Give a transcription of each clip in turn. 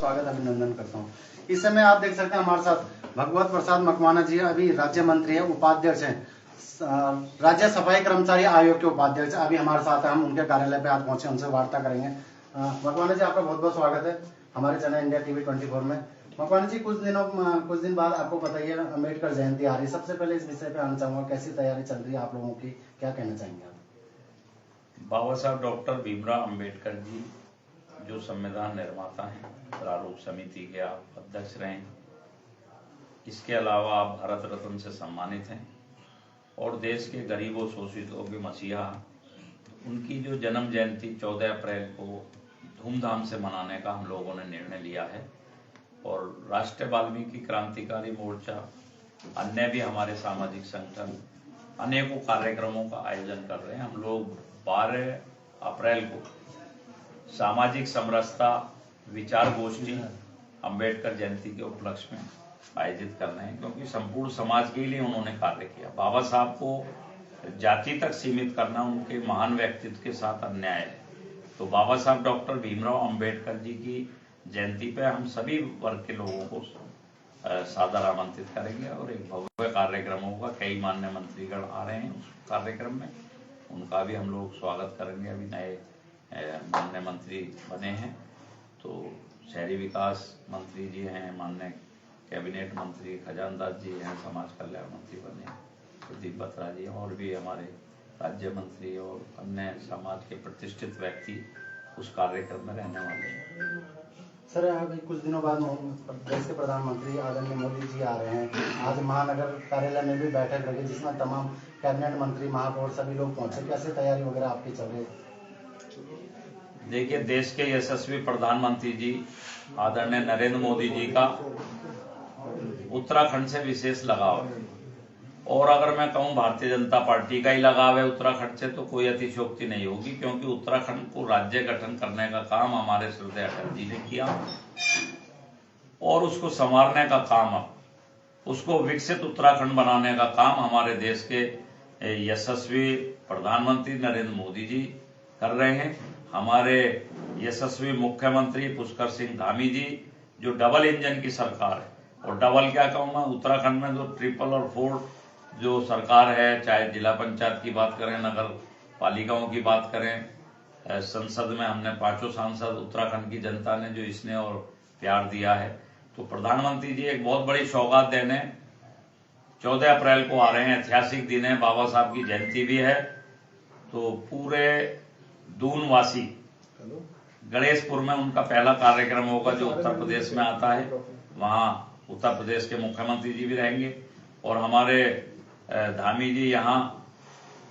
स्वागत अभिनंदन करता हूँ। इस समय आप देख सकते हैं हमारे साथ भगवत प्रसाद मकवाना जी अभी राज्य मंत्री है, उपाध्यक्ष हैं, राज्य सफाई कर्मचारी आयोग के उपाध्यक्ष अभी हमारे साथ है। हम उनके कार्यालय पे आज पहुंचे, उनसे वार्ता करेंगे। मकवाना जी, आपका बहुत बहुत स्वागत है हमारे चैनल इंडिया टीवी 24 में। मकवाना जी, कुछ दिन बाद आपको पता ही है अम्बेडकर जयंती आ रही है। सबसे पहले इस विषय पे आना चाहूंगा, कैसी तैयारी चल रही है आप लोगों की, क्या कहना चाहेंगे आप? बाबा साहब डॉक्टर भीमराव अम्बेडकर जी जो संविधान निर्माता हैं, प्रारूप समिति के आप अध्यक्ष रहे हैं। इसके अलावा आप भारत रत्न से सम्मानित हैं और देश के गरीबों शोषितों के मसीहा, उनकी जो जन्म जयंती 14 अप्रैल को धूमधाम से मनाने का हम लोगों ने निर्णय लिया है। और राष्ट्रीय वाल्मीकि क्रांतिकारी मोर्चा, अन्य भी हमारे सामाजिक संगठन अनेकों कार्यक्रमों का आयोजन कर रहे हैं। हम लोग 12 अप्रैल को सामाजिक समरसता विचार गोष्ठी अम्बेडकर जयंती के उपलक्ष्य में आयोजित कर रहे हैं, क्योंकि संपूर्ण समाज के लिए उन्होंने कार्य किया। बाबा साहब को जाति तक सीमित करना उनके महान व्यक्तित्व के साथ अन्याय है। तो बाबा साहब डॉक्टर भीमराव अम्बेडकर जी की जयंती पे हम सभी वर्ग के लोगों को सादर आमंत्रित करेंगे और एक भव्य कार्यक्रम होगा। कई मान्य मंत्रीगण आ रहे हैं उस कार्यक्रम में, उनका भी हम लोग स्वागत करेंगे। अभी नए माननीय मंत्री बने हैं, तो शहरी विकास मंत्री जी हैं, माननीय कैबिनेट मंत्री खजानदास जी हैं, समाज कल्याण मंत्री बने प्रदीप बत्रा जी, और भी हमारे राज्य मंत्री और अन्य समाज के प्रतिष्ठित व्यक्ति उस कार्यक्रम में रहने वाले हैं। सर, अभी कुछ दिनों बाद देश के प्रधानमंत्री आदरणीय मोदी जी आ रहे हैं। आज महानगर कार्यालय में भी बैठक लगी जिसमें तमाम कैबिनेट मंत्री, महापौर सभी लोग पहुंचे। कैसे तैयारी वगैरह आपकी चल रही है? देखिए, देश के यशस्वी प्रधानमंत्री जी आदरणीय नरेंद्र मोदी जी का उत्तराखंड से विशेष लगाव है, और अगर मैं कहूं भारतीय जनता पार्टी का ही लगाव है उत्तराखंड से, तो कोई अतिशयोक्ति नहीं होगी, क्योंकि उत्तराखंड को राज्य गठन करने का काम हमारे श्रद्धेय अटल जी ने किया और उसको संवारने का काम, उसको विकसित उत्तराखंड बनाने का काम हमारे देश के यशस्वी प्रधानमंत्री नरेंद्र मोदी जी कर रहे हैं। हमारे यशस्वी मुख्यमंत्री पुष्कर सिंह धामी जी, जो डबल इंजन की सरकार है, और डबल क्या कहूँगा, उत्तराखंड में जो ट्रिपल और फोर्थ जो सरकार है, चाहे जिला पंचायत की बात करें, नगर पालिकाओं की बात करें, संसद में हमने 5 सांसद, उत्तराखंड की जनता ने जो स्नेह और प्यार दिया है, तो प्रधानमंत्री जी एक बहुत बड़ी सौगात देने 14 अप्रैल को आ रहे हैं। ऐतिहासिक दिन है, बाबा साहब की जयंती भी है। तो पूरे दूनवासी गणेशपुर में उनका पहला कार्यक्रम होगा, जो उत्तर प्रदेश में आता है। वहां उत्तर प्रदेश के मुख्यमंत्री जी भी रहेंगे, और हमारे धामी जी यहाँ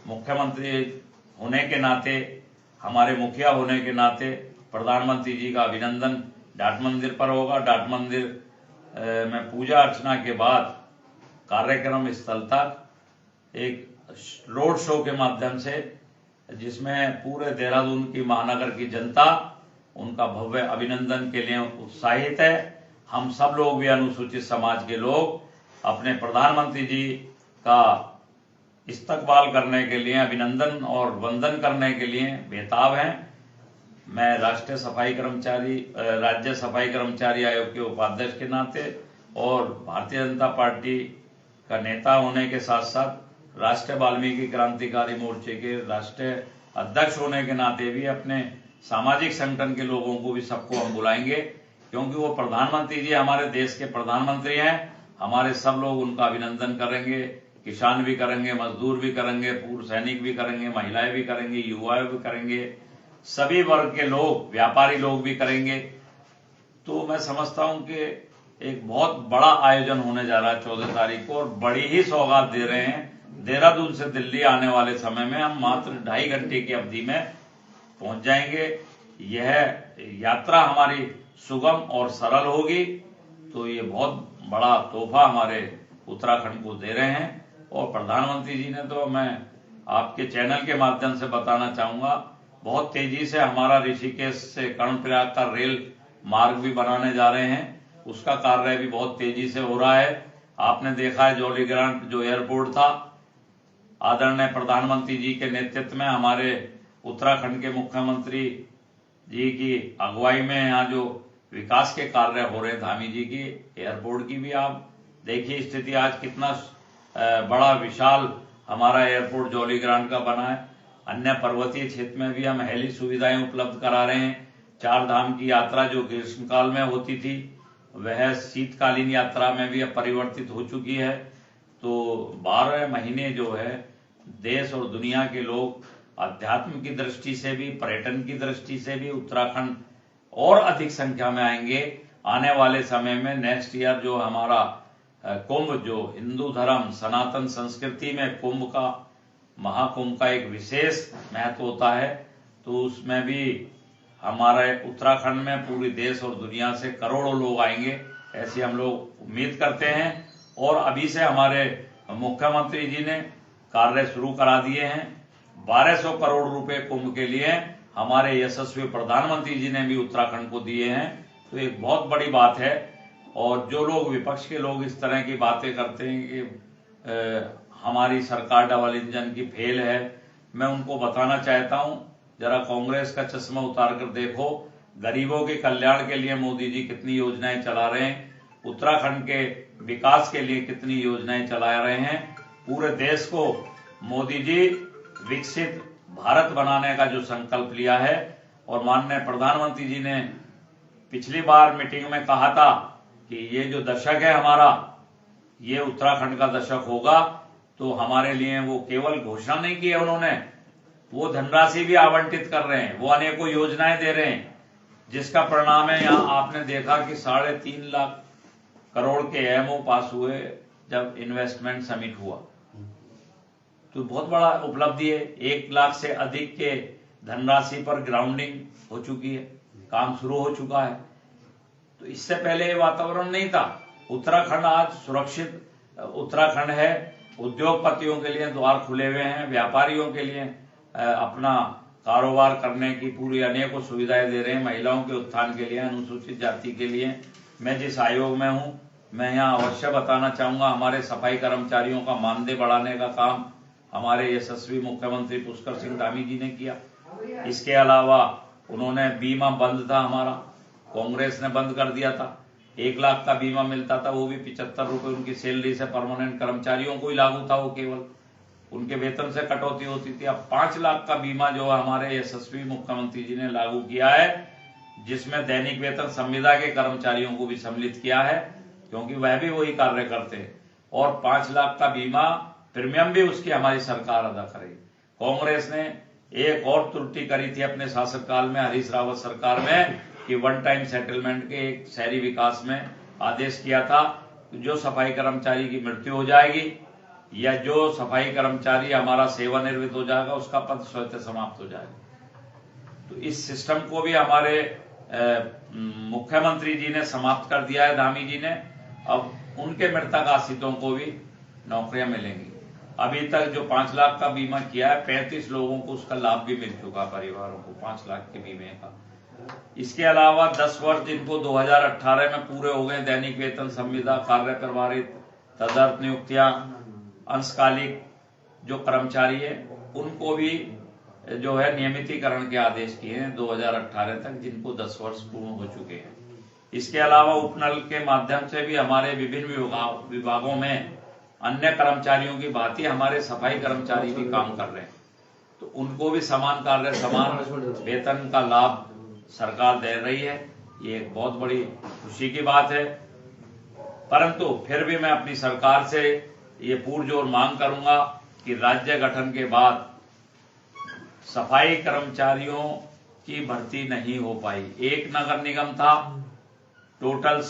मुख्यमंत्री होने के नाते, हमारे मुखिया होने के नाते, प्रधानमंत्री जी का अभिनंदन डाट मंदिर पर होगा। डाट मंदिर में पूजा अर्चना के बाद कार्यक्रम स्थल तक एक रोड शो के माध्यम से, जिसमें पूरे देहरादून की महानगर की जनता उनका भव्य अभिनंदन के लिए उत्साहित है। हम सब लोग भी, अनुसूचित समाज के लोग, अपने प्रधानमंत्री जी का इस्तकबाल करने के लिए, अभिनंदन और वंदन करने के लिए बेताब हैं। मैं राज्य सफाई कर्मचारी आयोग के उपाध्यक्ष के नाते और भारतीय जनता पार्टी का नेता होने के साथ साथ राष्ट्रीय वाल्मीकि क्रांतिकारी मोर्चे के राष्ट्रीय अध्यक्ष होने के नाते भी अपने सामाजिक संगठन के लोगों को भी, सबको हम बुलाएंगे, क्योंकि वो प्रधानमंत्री जी हमारे देश के प्रधानमंत्री हैं। हमारे सब लोग उनका अभिनंदन करेंगे, किसान भी करेंगे, मजदूर भी करेंगे, पूर्व सैनिक भी करेंगे, महिलाएं भी करेंगे, युवा भी करेंगे, सभी वर्ग के लोग, व्यापारी लोग भी करेंगे। तो मैं समझता हूं कि एक बहुत बड़ा आयोजन होने जा रहा है 14 तारीख को, और बड़ी ही सौगात दे रहे हैं। देहरादून से दिल्ली आने वाले समय में हम मात्र 2.5 घंटे की अवधि में पहुंच जाएंगे। यह यात्रा हमारी सुगम और सरल होगी। तो ये बहुत बड़ा तोहफा हमारे उत्तराखंड को दे रहे हैं। और प्रधानमंत्री जी ने, तो मैं आपके चैनल के माध्यम से बताना चाहूंगा, बहुत तेजी से हमारा ऋषिकेश से कर्णप्रयाग का रेल मार्ग भी बनाने जा रहे हैं। उसका कार्य भी बहुत तेजी से हो रहा है। आपने देखा है जौलीग्रांट जो एयरपोर्ट था, आदरणीय प्रधानमंत्री जी के नेतृत्व में, हमारे उत्तराखंड के मुख्यमंत्री जी की अगुवाई में यहाँ जो विकास के कार्य हो रहे हैं धामी जी की। एयरपोर्ट की भी आप देखिए स्थिति, आज कितना बड़ा विशाल हमारा एयरपोर्ट जौलीग्रांट का बना है। अन्य पर्वतीय क्षेत्र में भी हम हेली सुविधाएं उपलब्ध करा रहे हैं। 4 धाम की यात्रा जो ग्रीष्मकाल में होती थी वह शीतकालीन यात्रा में भी अब परिवर्तित हो चुकी है। तो 12 महीने जो है देश और दुनिया के लोग अध्यात्म की दृष्टि से भी, पर्यटन की दृष्टि से भी उत्तराखंड और अधिक संख्या में आएंगे। आने वाले समय में नेक्स्ट ईयर जो हमारा कुंभ, जो हिंदू धर्म सनातन संस्कृति में कुंभ का, महाकुंभ का एक विशेष महत्व होता है, तो उसमें भी हमारे उत्तराखंड में पूरे देश और दुनिया से करोड़ों लोग आएंगे, ऐसी हम लोग उम्मीद करते हैं। और अभी से हमारे मुख्यमंत्री जी ने कार्य शुरू करा दिए हैं। 1200 करोड़ रुपए कुंभ के लिए हमारे यशस्वी प्रधानमंत्री जी ने भी उत्तराखंड को दिए हैं, तो एक बहुत बड़ी बात है। और जो लोग विपक्ष के लोग इस तरह की बातें करते हैं कि हमारी सरकार डबल इंजन की फेल है, मैं उनको बताना चाहता हूं, जरा कांग्रेस का चश्मा उतार कर देखो, गरीबों के कल्याण के लिए मोदी जी कितनी योजनाएं चला रहे हैं, उत्तराखंड के विकास के लिए कितनी योजनाएं चला रहे हैं। पूरे देश को मोदी जी विकसित भारत बनाने का जो संकल्प लिया है, और माननीय प्रधानमंत्री जी ने पिछली बार मीटिंग में कहा था कि ये जो दशक है हमारा, ये उत्तराखंड का दशक होगा, तो हमारे लिए वो केवल घोषणा नहीं की है उन्होंने, वो धनराशि भी आवंटित कर रहे हैं, वो अनेकों योजनाएं दे रहे हैं, जिसका परिणाम है यहाँ आपने देखा कि 3.5 लाख करोड़ के एमओ पास हुए जब इन्वेस्टमेंट समिट हुआ, तो बहुत बड़ा उपलब्धि है। 1 लाख से अधिक के धनराशि पर ग्राउंडिंग हो चुकी है, काम शुरू हो चुका है। तो इससे पहले ये वातावरण नहीं था। उत्तराखंड आज सुरक्षित उत्तराखंड है, उद्योगपतियों के लिए द्वार खुले हुए हैं, व्यापारियों के लिए अपना कारोबार करने की पूरी अनेकों सुविधाएं दे रहे हैं, महिलाओं के उत्थान के लिए, अनुसूचित जाति के लिए। मैं जिस आयोग में हूं, मैं यहाँ अवश्य बताना चाहूंगा, हमारे सफाई कर्मचारियों का मानदेय बढ़ाने का काम हमारे यशस्वी मुख्यमंत्री पुष्कर सिंह धामी जी ने किया। इसके अलावा उन्होंने बीमा बंद था हमारा, कांग्रेस ने बंद कर दिया था। 1 लाख का बीमा मिलता था, वो भी 75 रुपए उनकी सैलरी से परमानेंट कर्मचारियों को ही लागू था, वो केवल उनके वेतन से कटौती होती थी। अब 5 लाख का बीमा जो हमारे यशस्वी मुख्यमंत्री जी ने लागू किया है, जिसमें दैनिक वेतन संविदा के कर्मचारियों को भी सम्मिलित किया है, क्योंकि वह भी वही कार्य करते हैं। और 5 लाख का बीमा प्रीमियम भी उसकी हमारी सरकार अदा करेगी। कांग्रेस ने एक और त्रुटि करी थी अपने शासनकाल में, हरीश रावत सरकार में, कि 1 टाइम सेटलमेंट के एक शहरी विकास में आदेश किया था, जो सफाई कर्मचारी की मृत्यु हो जाएगी या जो सफाई कर्मचारी हमारा सेवानिवृत्त हो जाएगा, उसका पद स्वतः समाप्त हो जाएगा। तो इस सिस्टम को भी हमारे मुख्यमंत्री जी ने समाप्त कर दिया है, धामी जी ने। अब उनके मृतक आश्रितों को भी नौकरियां मिलेंगी। अभी तक जो 5 लाख का बीमा किया है, 35 लोगों को उसका लाभ भी मिल चुका, परिवारों को 5 लाख के बीमे का। इसके अलावा 10 वर्ष जिनको 2018 में पूरे हो गए, दैनिक वेतन संविदा, कार्य प्रभारित, तदर्थ नियुक्तियां, अंशकालिक जो कर्मचारी है, उनको भी जो है नियमितीकरण के आदेश किए हैं 2018 तक, जिनको 10 वर्ष पूर्ण हो चुके हैं। इसके अलावा उपनल के माध्यम से भी हमारे विभिन्न विभागों में अन्य कर्मचारियों की भांति हमारे सफाई कर्मचारी भी काम कर रहे हैं, तो उनको भी समान कार्य समान वेतन का लाभ सरकार दे रही है। ये एक बहुत बड़ी खुशी की बात है। परंतु फिर भी मैं अपनी सरकार से ये पुरजोर मांग करूंगा कि राज्य गठन के बाद सफाई कर्मचारियों की भर्ती नहीं हो पाई। एक नगर निगम था, टोटल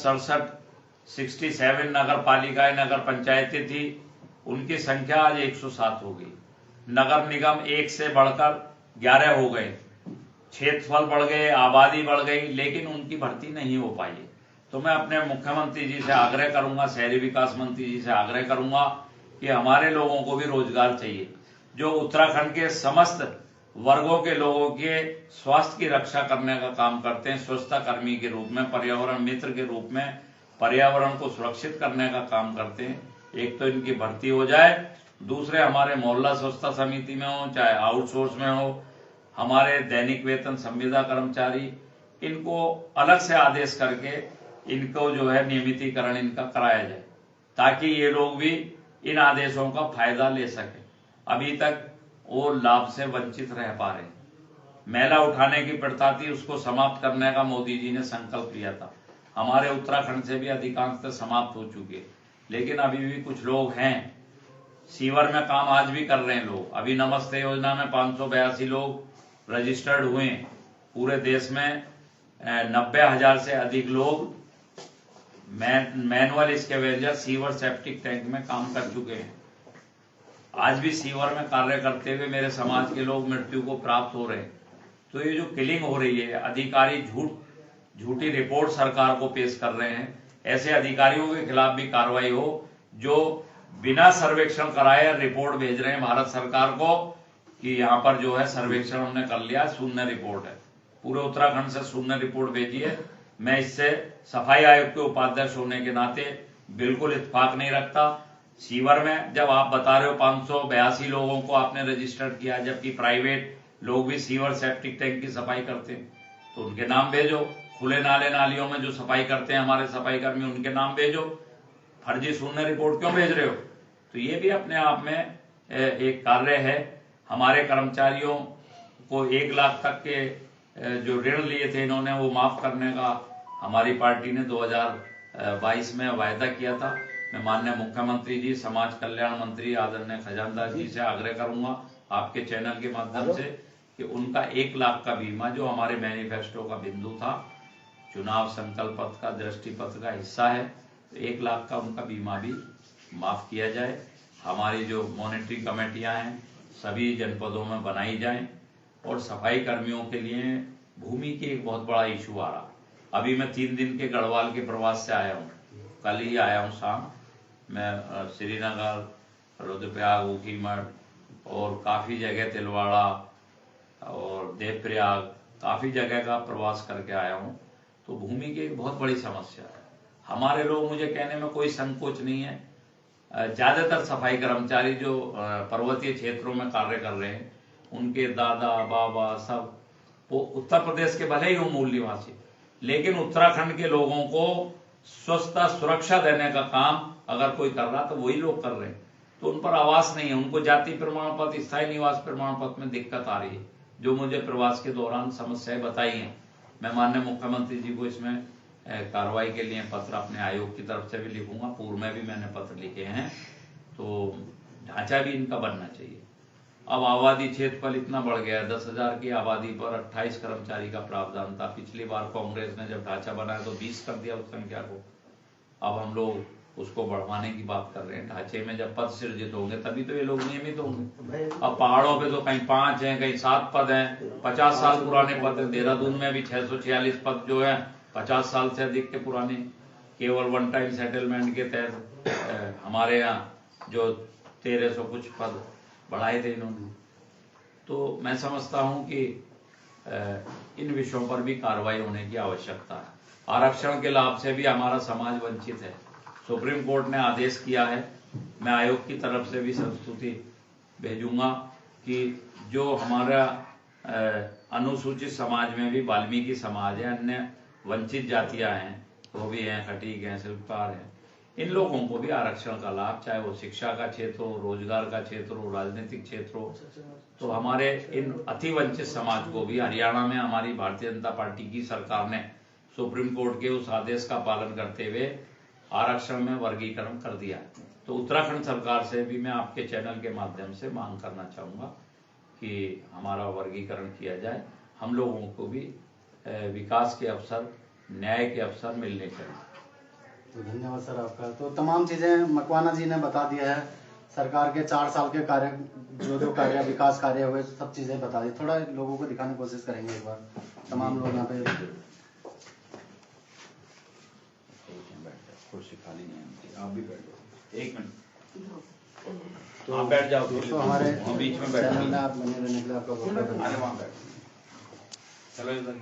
67 नगर पालिकाएं, नगर पंचायतें थी, उनकी संख्या आज 107 हो गई। नगर निगम 1 से बढ़कर 11 हो गए, क्षेत्रफल बढ़ गए, आबादी बढ़ गई, लेकिन उनकी भर्ती नहीं हो पाई। तो मैं अपने मुख्यमंत्री जी से आग्रह करूंगा, शहरी विकास मंत्री जी से आग्रह करूंगा कि हमारे लोगों को भी रोजगार चाहिए, जो उत्तराखंड के समस्त वर्गों के लोगों के स्वास्थ्य की रक्षा करने का काम करते हैं, स्वच्छता कर्मी के रूप में, पर्यावरण मित्र के रूप में पर्यावरण को सुरक्षित करने का काम करते हैं। एक तो इनकी भर्ती हो जाए, दूसरे हमारे मोहल्ला स्वच्छता समिति में हो, चाहे आउटसोर्स में हो, हमारे दैनिक वेतन संविदा कर्मचारी इनको अलग से आदेश करके इनको जो है नियमितीकरण इनका कराया जाए, ताकि ये लोग भी इन आदेशों का फायदा ले सके। अभी तक वो लाभ से वंचित रह पा रहे हैं। मैला उठाने की प्रथा थी, उसको समाप्त करने का मोदी जी ने संकल्प लिया था। हमारे उत्तराखंड से भी अधिकांशतः समाप्त हो चुके हैं, लेकिन अभी भी कुछ लोग हैं। सीवर में काम आज भी कर रहे हैं लोग। अभी नमस्ते योजना में 582 लोग रजिस्टर्ड हुए हैं। पूरे देश में 90,000 से अधिक लोग manual scavenger sewer septic tank में काम कर चुके हैं। आज भी सीवर में कार्य करते हुए मेरे समाज के लोग मृत्यु को प्राप्त हो रहे हैं। तो ये जो किलिंग हो रही है, अधिकारी झूठी रिपोर्ट सरकार को पेश कर रहे हैं। ऐसे अधिकारियों के खिलाफ भी कार्रवाई हो जो बिना सर्वेक्षण कराए रिपोर्ट भेज रहे हैं भारत सरकार को कि यहाँ पर जो है सर्वेक्षण हमने कर लिया, शून्य रिपोर्ट है। पूरे उत्तराखंड से शून्य रिपोर्ट भेजी है। मैं इससे सफाई आयोग के उपाध्यक्ष होने के नाते बिल्कुल इत्तेफाक नहीं रखता। सीवर में जब आप बता रहे हो 582 लोगों को आपने रजिस्टर्ड किया, जबकि प्राइवेट लोग भी सीवर सेप्टिक टैंक की सफाई करते हैं, तो उनके नाम भेजो। खुले नाले नालियों में जो सफाई करते हैं हमारे सफाई कर्मी, उनके नाम भेजो। फर्जी शून्य रिपोर्ट क्यों भेज रहे हो? तो ये भी अपने आप में एक कार्य है। हमारे कर्मचारियों को 1 लाख तक के जो ऋण लिए थे इन्होंने, वो माफ करने का हमारी पार्टी ने 2022 में वायदा किया था। मैं माननीय मुख्यमंत्री जी, समाज कल्याण मंत्री आदरणीय खजानदास जी से आग्रह करूंगा आपके चैनल के माध्यम से कि उनका 1 लाख का बीमा, जो हमारे मैनिफेस्टो का बिंदु था, चुनाव संकल्प पत्र का, दृष्टि पत्र का हिस्सा है, तो 1 लाख का उनका बीमा भी माफ किया जाए। हमारी जो मॉनिटरिंग कमेटियां हैं सभी जनपदों में बनाई जाएं। और सफाई कर्मियों के लिए भूमि की एक बहुत बड़ा इशू आ रहा। अभी मैं 3 दिन के गढ़वाल के प्रवास से आया हूँ, कल ही आया हूँ शाम। मैं श्रीनगर, रुद्रप्रयाग, ऊखीमठ और काफी जगह, तिलवाड़ा और देवप्रयाग, काफी जगह का प्रवास करके आया हूँ। तो भूमि की एक बहुत बड़ी समस्या है। हमारे लोग, मुझे कहने में कोई संकोच नहीं है, ज्यादातर सफाई कर्मचारी जो पर्वतीय क्षेत्रों में कार्य कर रहे हैं, उनके दादा बाबा सब वो उत्तर प्रदेश के भले ही हो मूल निवासी, लेकिन उत्तराखंड के लोगों को स्वच्छता सुरक्षा देने का काम अगर कोई कर रहा तो वही लोग कर रहे हैं। तो उन पर आवास नहीं है। उनको जाति प्रमाण पत्र, स्थायी निवास प्रमाण पत्र में दिक्कत आ रही है, जो मुझे प्रवास के दौरान समस्याएं बताई हैं। मैं माननीय मुख्यमंत्री जी को इसमें कार्रवाई के लिए पत्र अपने आयोग की तरफ से भी लिखूंगा। पूर्व में भी मैंने पत्र लिखे हैं। तो ढांचा भी इनका बनना चाहिए। अब आबादी क्षेत्रफल इतना बढ़ गया है, 10,000 की आबादी पर 28 कर्मचारी का प्रावधान था। पिछली बार कांग्रेस ने जब ढांचा बनाया तो 20 कर दिया उस संख्या को। अब हम लोग उसको बढ़वाने की बात कर रहे हैं। ढांचे में जब पद सृजित होंगे तभी तो ये लोग नियमित होंगे। अब पहाड़ों पे तो कहीं 5 हैं, कहीं 7 पद हैं, 50 साल पुराने पद हैं। देहरादून में भी 646 पद जो है 50 साल से अधिक के पुराने, केवल 1 टाइम सेटलमेंट के तहत हमारे यहाँ जो 1300 कुछ पद बढ़ाए थे इन्होंने। तो मैं समझता हूं कि इन विषयों पर भी कार्रवाई होने की आवश्यकता है। आरक्षण के लाभ से भी हमारा समाज वंचित है। सुप्रीम कोर्ट ने आदेश किया है, मैं आयोग की तरफ से भी संस्तुति भेजूंगा कि जो हमारा अनुसूचित समाज में भी वाल्मीकि समाज है, अन्य वंचित जातियां हैं, वो भी हैं, खटीक हैं, शिल्पकार हैं, इन लोगों को भी आरक्षण का लाभ, चाहे वो शिक्षा का क्षेत्र हो, रोजगार का क्षेत्र हो, राजनीतिक क्षेत्र हो। तो हमारे इन अति वंचित समाज को भी हरियाणा में हमारी भारतीय जनता पार्टी की सरकार ने सुप्रीम कोर्ट के उस आदेश का पालन करते हुए आरक्षण में वर्गीकरण कर दिया। तो उत्तराखंड सरकार से भी मैं आपके चैनल के माध्यम से मांग करना चाहूंगा कि हमारा वर्गीकरण किया जाए। हम लोगों को भी विकास के अवसर, न्याय के अवसर मिलने चाहिए। तो धन्यवाद सर आपका। तो तमाम चीजें मकवाना जी ने बता दिया है। सरकार के 4 साल के कार्य, जो कार्य, विकास कार्य हुए, सब चीजें बता दी। थोड़ा लोगों को दिखाने की कोशिश करेंगे एक बार। तमाम लोग यहाँ पे कुर्सी खाली नहीं है, आप भी बैठो। 1 मिनट तो आप बैठ जाओ। दोस्तों, हमारे बीच में बैठो। चैनल में आप बने रहने के लिए आपका बहुत बहुत धन्यवाद। चलो इधर।